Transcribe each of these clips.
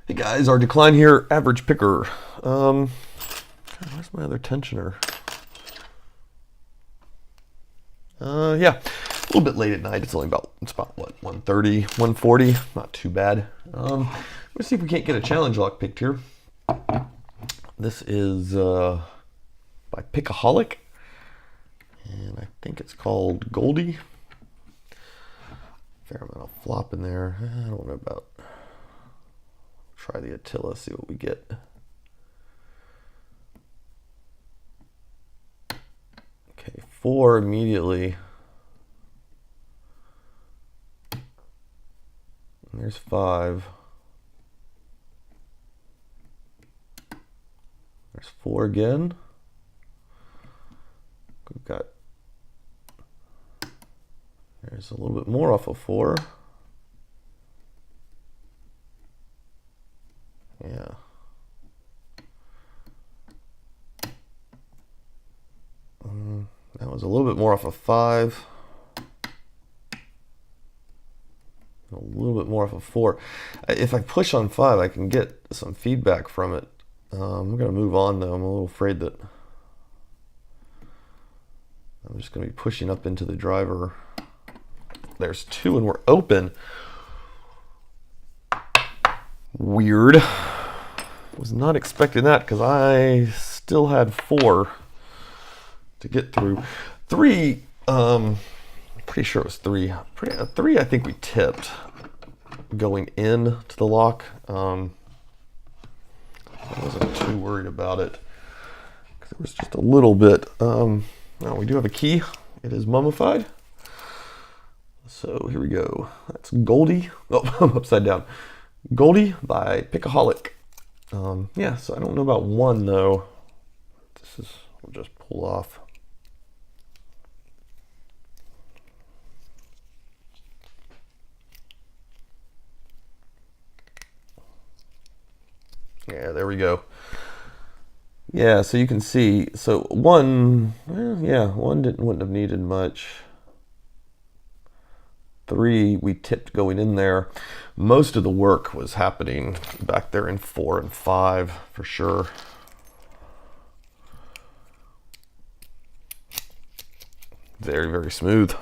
Hey guys, our decline here, average picker. God, where's my other tensioner? Yeah, a little bit late at night. It's about what, 1:30, 1:40. Not too bad. Let's see if we can't get a challenge lock picked here. This is by Pichaholic, and I think it's called Goldie. Fair amount of flop in there. I don't know about. Try the Attila, see what we get. Okay, 4 immediately. And there's 5. There's 4 again. We've got, there's a little bit more off of 4. Yeah. That was a little bit more off of 5. A little bit more off of 4. If I push on 5, I can get some feedback from it. I'm going to move on though. I'm a little afraid that I'm just going to be pushing up into the driver. There's 2 and we're open. Weird. Was not expecting that because I still had 4 to get through. 3, pretty sure it was 3. 3 I think we tipped going in to the lock. I wasn't too worried about it because it was just a little bit. Now we do have a key. It is mummified. So here we go. That's Goldie. Oh, I'm upside down. Goldie by Pichaholic. Yeah, so I don't know about 1 though. This is, we'll just pull off. Yeah, there we go. Yeah, so you can see, so 1, yeah, 1 wouldn't have needed much. 3, we tipped going in there. Most of the work was happening back there in 4 and 5 for sure. Very, very smooth.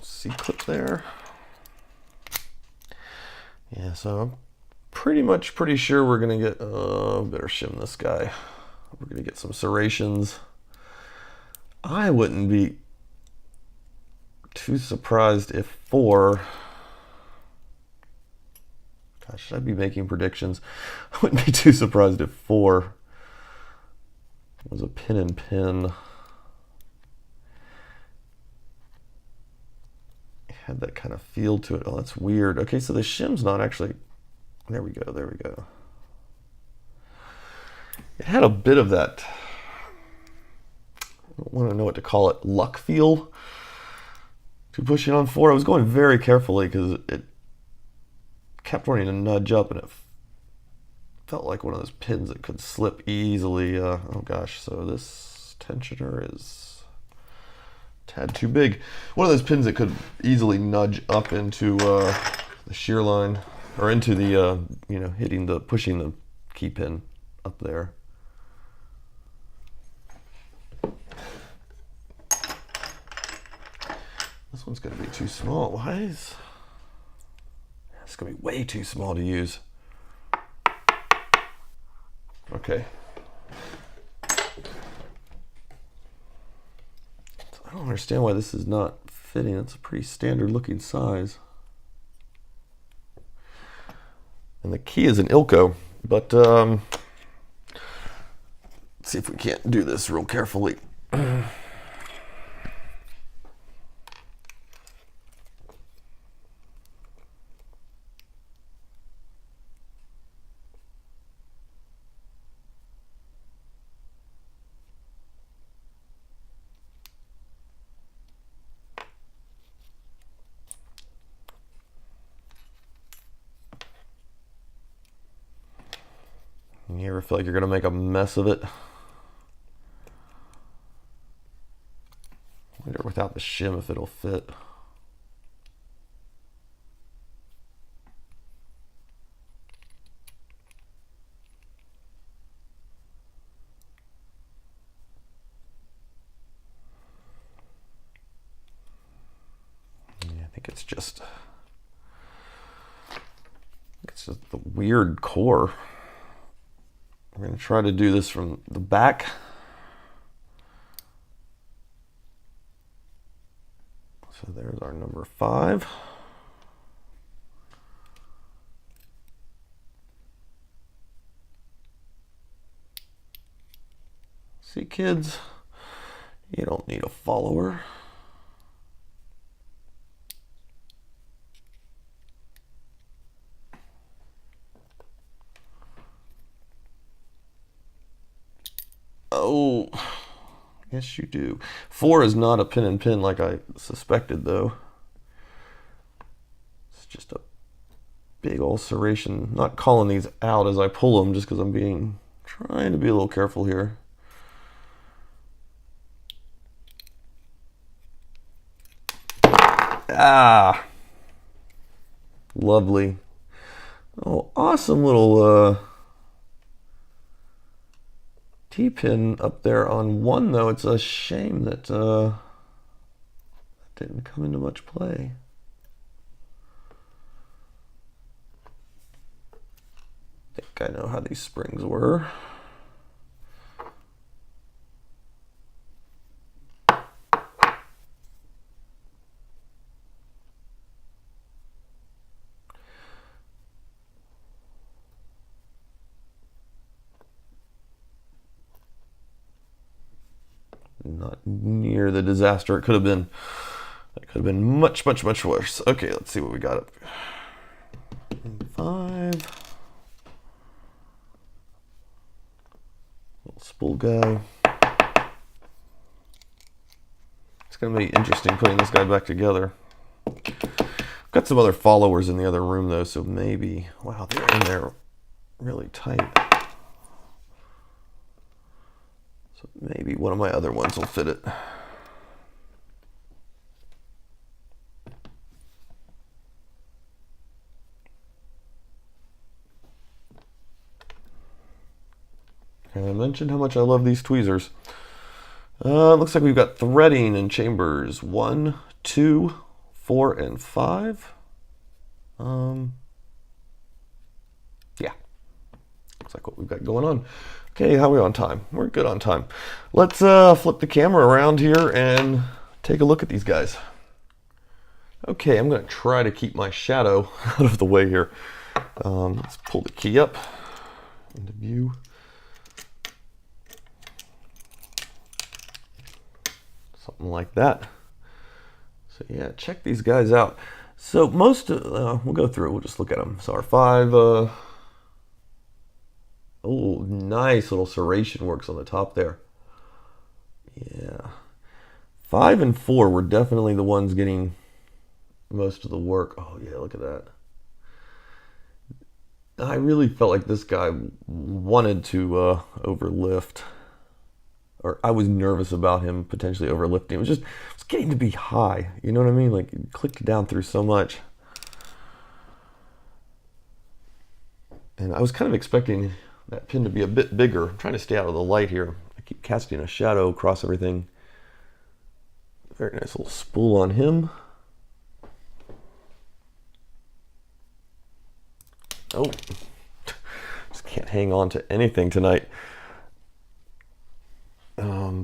C-clip there. Yeah, so I'm pretty sure we're gonna get, better shim this guy. We're gonna get some serrations. I wouldn't be too surprised if 4, gosh, should I be making predictions? I wouldn't be too surprised if 4 was a pin and pin. Had that kind of feel to it. Oh, that's weird. Okay, so the shim's not actually, there we go, there we go. It had a bit of that, I don't want to know what to call it, luck feel to pushing on 4. I was going very carefully because it kept wanting to nudge up and it felt like one of those pins that could slip easily. Oh gosh, so this tensioner is tad too big. One of those pins that could easily nudge up into the shear line, or into the, you know, pushing the key pin up there. This one's going to be too small. Why is... It's going to be way too small to use. Okay. I don't understand why this is not fitting. It's a pretty standard looking size. And the key is an Ilko, but let's see if we can't do this real carefully. You ever feel like you're going to make a mess of it? I wonder without the shim if it'll fit. Yeah, I think it's just the weird core. We're going to try to do this from the back. So there's our number 5. See, kids, you don't need a follower. Oh, yes you do. 4 is not a pin and pin like I suspected, though. It's just a big old serration. Not calling these out as I pull them just because I'm trying to be a little careful here. Ah, lovely. Oh, awesome little T-pin up there on 1, though. It's a shame that that didn't come into much play. I think I know how these springs were. Not near the disaster it could have been. It could have been much, much, much worse. Okay, let's see what we got up. 5. Little spool guy. It's going to be interesting putting this guy back together. I've got some other followers in the other room, though, so maybe... Wow, they're in there really tight. So maybe one of my other ones will fit it. And I mentioned how much I love these tweezers. Looks like we've got threading in chambers 1, 2, 4, and 5. Yeah, looks like what we've got going on. Okay, how are we on time? We're good on time. Let's flip the camera around here and take a look at these guys. Okay, I'm going to try to keep my shadow out of the way here. Let's pull the key up into view. Something like that. So yeah, check these guys out. So most, we'll go through it, we'll just look at them. So our 5, oh, nice little serration works on the top there. Yeah. 5 and 4 were definitely the ones getting most of the work. Oh yeah, look at that. I really felt like this guy wanted to overlift. Or I was nervous about him potentially overlifting. It was getting to be high. You know what I mean? Like, it clicked down through so much. And I was kind of expecting that pin to be a bit bigger. I'm trying to stay out of the light here. I keep casting a shadow across everything. Very nice little spool on him. Oh, just can't hang on to anything tonight.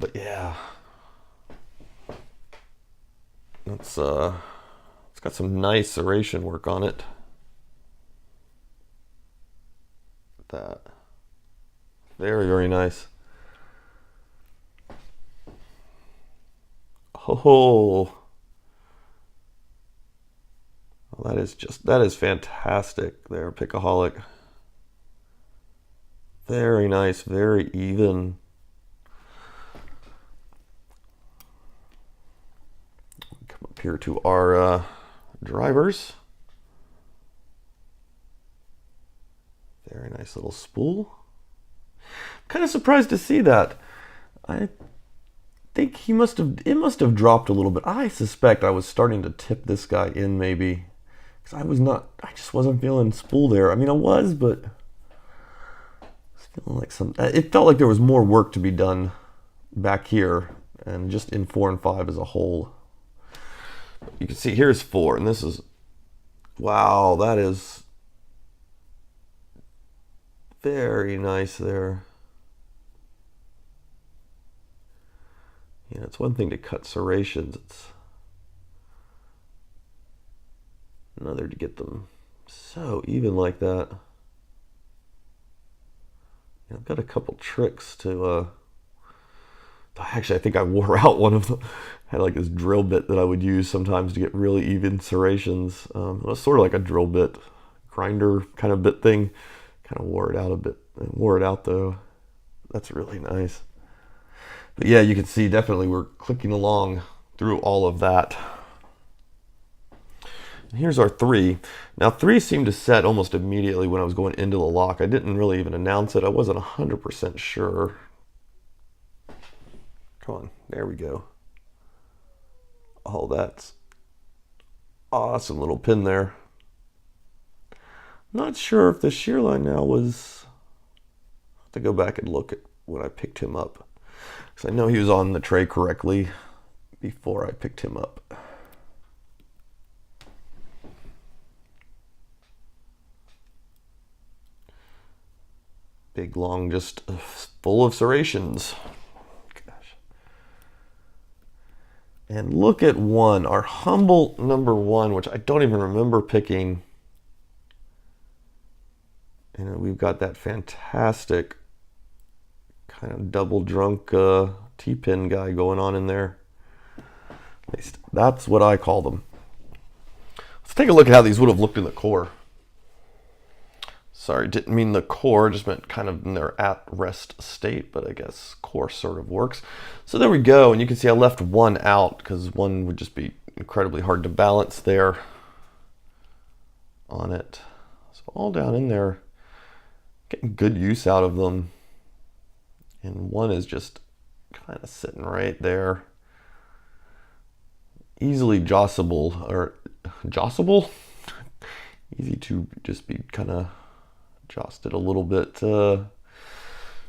But yeah, it's got some nice serration work on it. That very, very nice. Oh, well, that is fantastic there, Pichaholic. Very nice, very even. Here to our drivers. Very nice little spool. Kind of surprised to see that. I think it must have dropped a little bit. I suspect I was starting to tip this guy in maybe. Because I just wasn't feeling spool there. I mean, I was, but I was feeling like it felt like there was more work to be done back here and just in 4 and 5 as a whole. You can see here's 4, and this is, wow, that is very nice there. It's one thing to cut serrations. It's another to get them so even like that. I've got a couple tricks to actually, I think I wore out one of them. I had like this drill bit that I would use sometimes to get really even serrations. It was sort of like a drill bit, grinder kind of bit thing. Kind of wore it out a bit. I wore it out though. That's really nice. But yeah, you can see definitely we're clicking along through all of that. And here's our 3. Now 3 seemed to set almost immediately when I was going into the lock. I didn't really even announce it. I wasn't 100% sure. Come on, there we go. Oh, that's awesome little pin there. Not sure if the shear line now was, I'll have to go back and look at when I picked him up. Because I know he was on the tray correctly before I picked him up. Big, long, just full of serrations. Gosh. And look at 1, our humble number 1, which I don't even remember picking. And we've got that fantastic kind of double drunk T-pin guy going on in there. At least that's what I call them. Let's take a look at how these would have looked in the core. Sorry, didn't mean the core, just meant kind of in their at-rest state, but I guess core sort of works. So there we go, and you can see I left 1 out because 1 would just be incredibly hard to balance there on it. So all down in there, getting good use out of them. And 1 is just kind of sitting right there. Easily jossable, or jossable? Easy to just be kind of jossed it a little bit.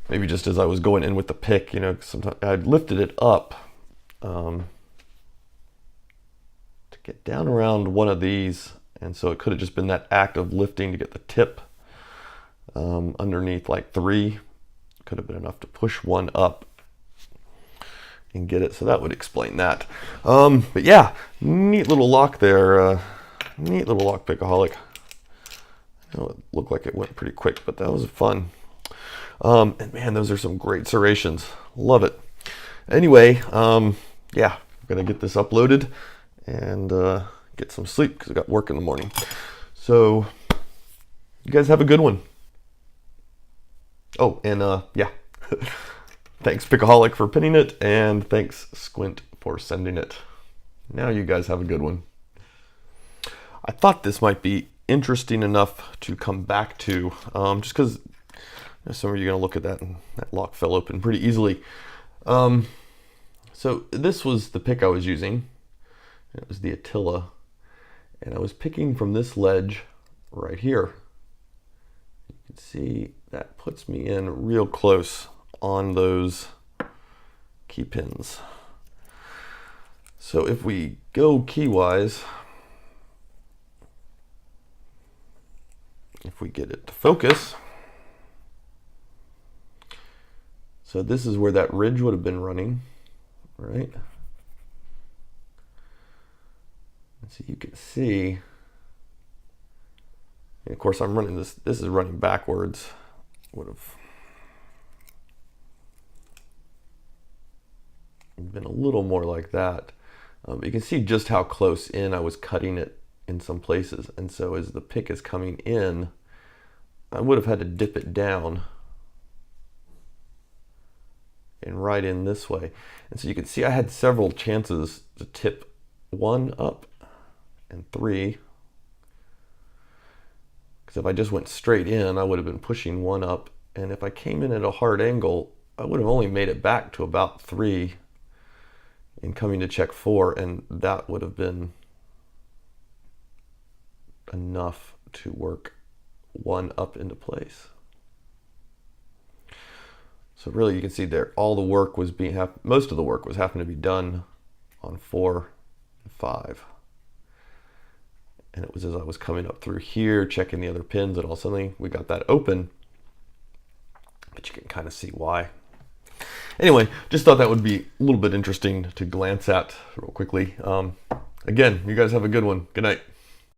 Maybe just as I was going in with the pick, sometimes I'd lifted it up to get down around one of these. And so it could have just been that act of lifting to get the tip underneath like 3. Could have been enough to push 1 up and get it. So that would explain that. But yeah, neat little lock there. Neat little lock, Pichaholic. I know it looked like it went pretty quick, but that was fun. And man, those are some great serrations. Love it. Anyway, yeah, I'm going to get this uploaded and get some sleep because I got work in the morning. So you guys have a good one. Oh, and yeah, thanks Pichaholic for pinning it, and thanks Squint for sending it. Now you guys have a good one. I thought this might be interesting enough to come back to, just because some of you are going to look at that and that lock fell open pretty easily. So this was the pick I was using. It was the Attila, and I was picking from this ledge right here. You can see that puts me in real close on those key pins. So if we go key-wise, if we get it to focus, so this is where that ridge would have been running, right? And so you can see, and of course I'm running this is running backwards, would have been a little more like that. You can see just how close in I was cutting it in some places, and so as the pick is coming in, I would have had to dip it down and right in this way. And so you can see I had several chances to tip 1 up and 3, because if I just went straight in, I would have been pushing 1 up And if I came in at a hard angle, I would have only made it back to about 3 in coming to check 4, and that would have been enough to work 1 up into place. So really you can see there, all the work was most of the work was having to be done on 4 and 5. And it was as I was coming up through here, checking the other pins, and all of a sudden we got that open. But you can kind of see why. Anyway, just thought that would be a little bit interesting to glance at real quickly. Again, you guys have a good one. Good night.